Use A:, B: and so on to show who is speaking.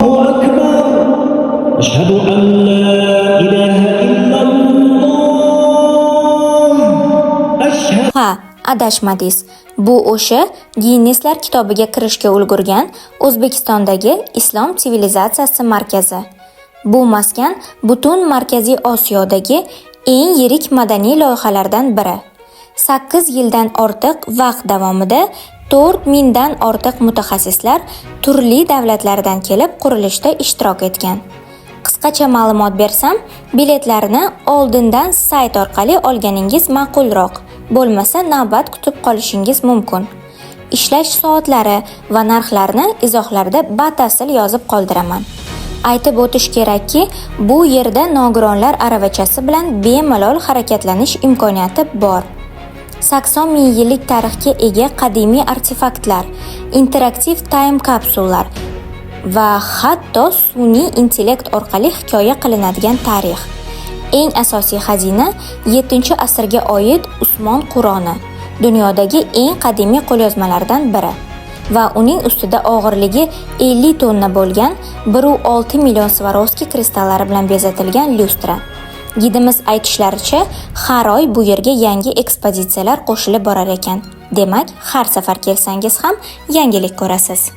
A: أكبر أشهد أن لا إله إلا الله أشهد
B: Ha, adashmadingiz. Bu o'sha Ginneslar kitobiga kirishga ulgurgan O'zbekistondagi Islom sivilizatsiyasi markazi. Bu maskan butun Markaziy Osiyodagi eng yirik madaniy loyihalardan biri. 8 yildan ortiq vaqt davomida 4000 dan ortiq mutaxassislar turli davlatlardan kelib qurilishda ishtirok etgan. Qisqacha ma'lumot bersam, biletlarni oldindan sayt orqali olganingiz ma'qulroq, bo'lmasa navbat kutib qolishingiz mumkin. Ishlash soatlari va narxlarni izohlarda batafsil yozib qoldiraman. Aytib o'tish kerakki, bu yerda nogironlar aravachasi bilan bemalol harakatlanish imkoniyati bor. 80 ming yillik tarixga ega qadimiy artefaktlar, interaktiv time kapsullar va hatto sun'iy intellekt orqali hikoya qilinadigan tarix. Eng asosiy xazina 7-asrga oid Usmon Qur'oni, dunyodagi eng qadimiy qo'lyozmalardan biri va uning ustida og'irligi 50 tonna bo'lgan 1,6 million Swarovski kristallari bilan bezatilgan lyustra. Gidimiz aytishlaricha, har oy bu yerga yangi ekspozitsiyalar qo'shilib borar ekan. Demak, har safar kelsangiz ham yangilik ko'rasiz.